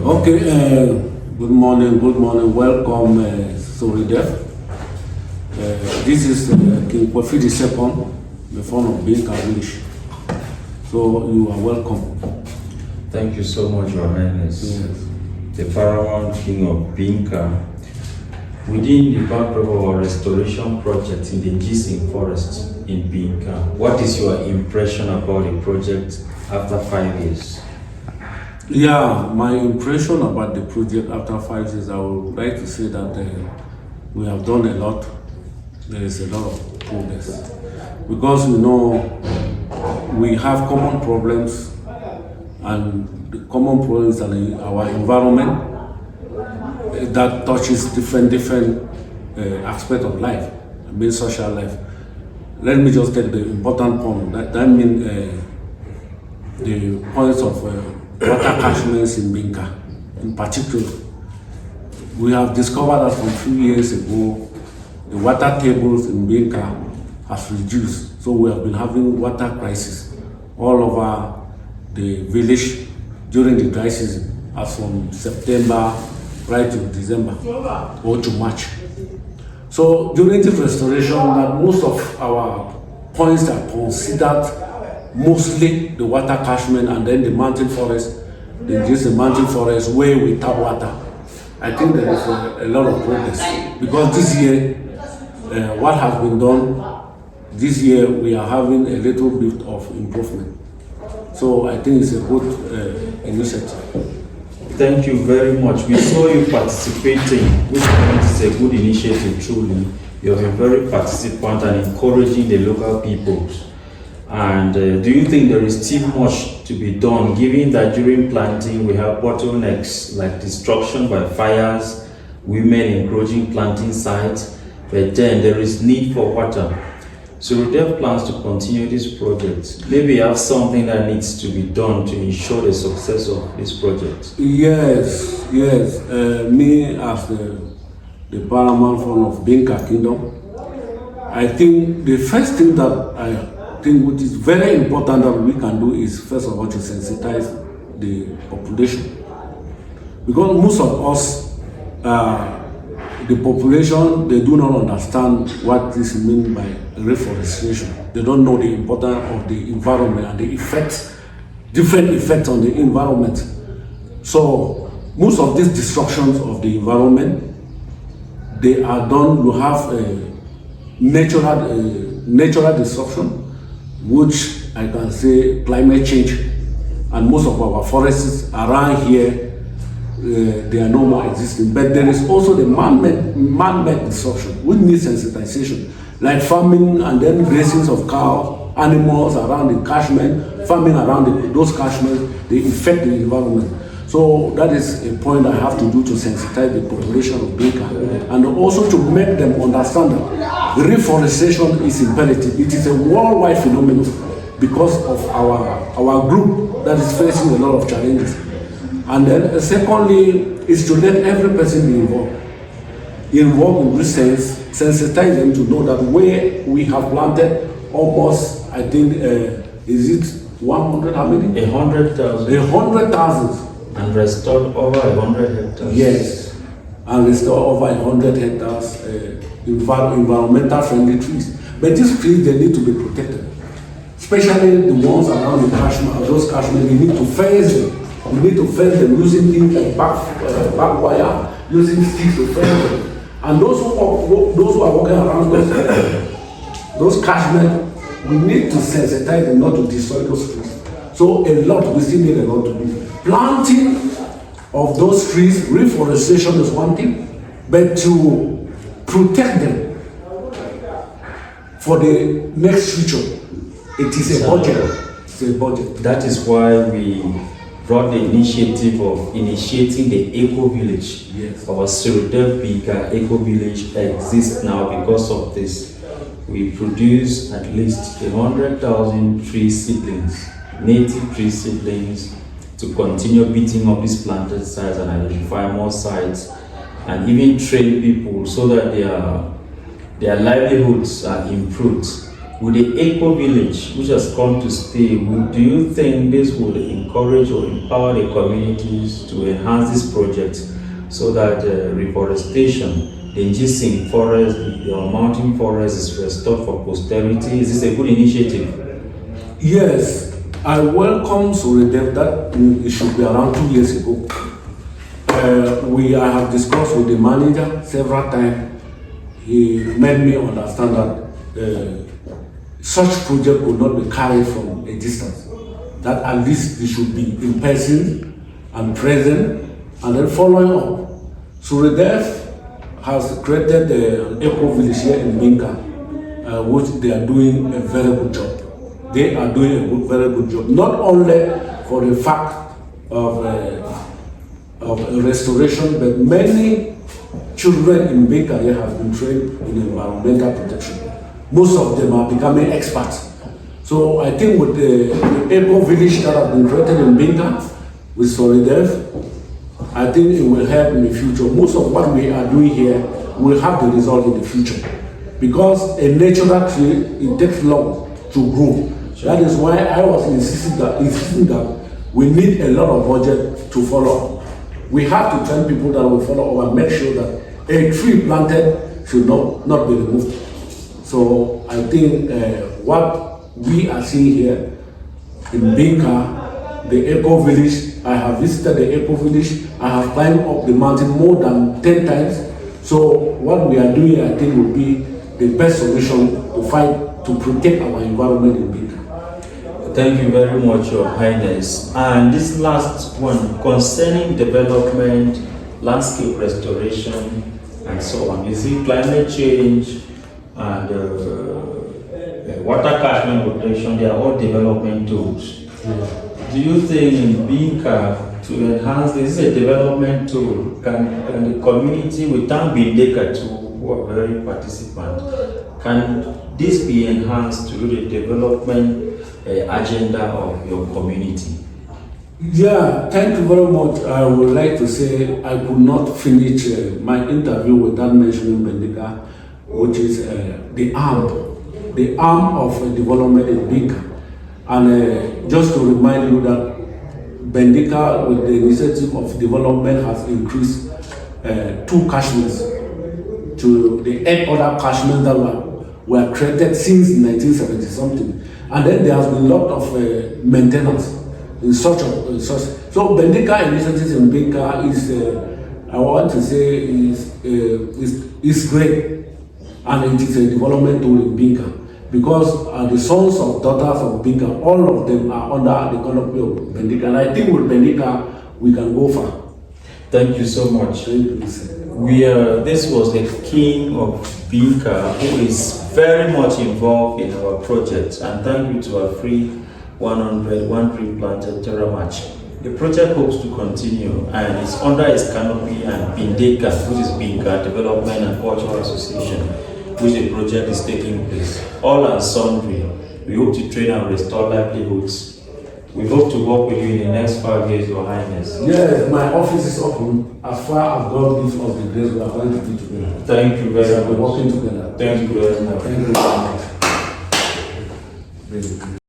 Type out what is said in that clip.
Okay, good morning. Welcome, SURUDEV. This is King Kofi II, the Fon of Binka village. So you are welcome. Thank you so much, Your Highness. Yes. The Paramount King of Binka. Within the backdrop of our restoration project in the Njising Forest in Binka, what is your impression about the project after 5 years? Yeah, my impression about the project after 5 years, I would like to say that we have done a lot. There is a lot of progress. Because, we have common problems, and the common problems are in our environment that touches different aspects of life, social life. Let me just take the important point. That means the points of water catchments in Binka. In particular, we have discovered that from 2 years ago, the water tables in Binka has reduced. So we have been having water crisis all over the village during the dry season, as from September right to December or to March. So during this restoration, that most of our points are considered mostly the water catchment and then the mountain forest, the mountain forest where we tap water. I think there is a lot of progress because this year, what has been done, this year we are having a little bit of improvement. So I think it's a good initiative. Thank you very much. We saw you participating, which is a good initiative truly. You have been very participant and encouraging the local peoples. And do you think there is still much to be done, given that during planting we have bottlenecks like destruction by fires, women encroaching planting sites, but then there is need for water? So SURUDEV plans to continue this project. Maybe you have something that needs to be done to ensure the success of this project. Yes. Me as the Paramount Fon of Binka Kingdom, I think the first thing that I think which is very important that we can do is first of all to sensitize the population, because most of us, the population, they do not understand what this means by reforestation. They don't know the importance of the environment and the effects, different effects on the environment. So most of these destructions of the environment, they are done to have a natural destruction, which I can say climate change, and most of our forests around here, they are no more existing. But there is also the man-made disruption, which needs sensitization, like farming and then grazing of cows, animals around the catchment, farming around those catchments, they affect the environment. So that is a point I have to do to sensitize the population of Binka, and also to make them understand that reforestation is imperative. It is a worldwide phenomenon because of our group that is facing a lot of challenges. And then secondly is to let every person be involved in this sense, sensitize them to know that where we have planted almost, I think, is it 100, how many? 100,000. 100,000. And restored over 100 hectares. Yes, and restored over 100 hectares environmental friendly trees. But these trees, they need to be protected, especially the ones around the catchment. Those catchments, we need to fence them. We need to fence them using things like back wire, using sticks to fence them. And those who are walking around those catchments, we need to sensitize them not to destroy those trees. So we still need a lot to do. Planting of those trees, reforestation is one thing, but to protect them for the next future, it is a budget. It's a budget. That is why we brought the initiative of initiating the Eco-Village. Yes. Our SURUDEV Eco-Village exists now because of this. We produce at least 100,000 tree seedlings, native tree seedlings, to continue beating up these planted sites and identify more sites, and even train people so that their livelihoods are improved. with the Eco-Village, which has come to stay, do you think this would encourage or empower the communities to enhance this project so that reforestation, the Njising Forest, the mountain forest is restored for posterity? Is this a good initiative? Yes, I welcome SURUDEV. That it should be around 2 years ago. I have discussed with the manager several times. He made me understand that such project will not be carried from a distance. That at least they should be in person and present and then following up. SURUDEV has created an Eco-Village here in Binka, which they are doing a very good job. They are doing a very good job, not only for the fact of restoration, but many children in Binka here have been trained in environmental protection. Most of them are becoming experts. So I think with the Eco-Village that has been created in Binka, with SURUDEV, I think it will help in the future. Most of what we are doing here will have the result in the future. Because a natural tree, it takes long to grow. That is why I was insisting that we need a lot of budget to follow up. We have to tell people that will follow up and make sure that a tree planted should not be removed. So I think what we are seeing here in Binka, the Eco-Village, I have visited the Eco-Village, I have climbed up the mountain more than 10 times. So what we are doing, I think, will be the best solution to protect our environment in Binka. Thank you very much, Your Highness. And this last one, concerning development, landscape restoration, and so on. You see, climate change and water catchment protection, they are all development tools. Do you think in Binka, to enhance this is a development tool, can the community, without Binka too, who are very participant, can this be enhanced to the development agenda of your community? Yeah, thank you very much. I would like to say I could not finish my interview without mentioning Binka, which is the arm of development in Binka. And just to remind you that Binka, with the initiative of development, has increased 2 catchments to the 8 other catchments that were created since 1970 something. And then there has been a lot of maintenance in such. So Binka initiatives in Binka is, I want to say, is great, and it is a development tool in Binka, because the sons and daughters of Binka, all of them are under the canopy of Binka, and I think with Binka we can go far. Thank you so much. Thank you, sir. This was the king of Binka, who is very much involved in our project, and thank you to our free 101 tree planted TerraMatch. The project hopes to continue and is under its canopy and Binka, which is Binka Development and Cultural Association, which the project is taking place. All are sundry. We hope to train and restore livelihoods. We hope to work with you in the next 5 years, Your Highness. Yes, my office is open. As far as God gives us the grace, we are going to be together. Thank you very much. We're working together. Thank you very much. Thank you very much.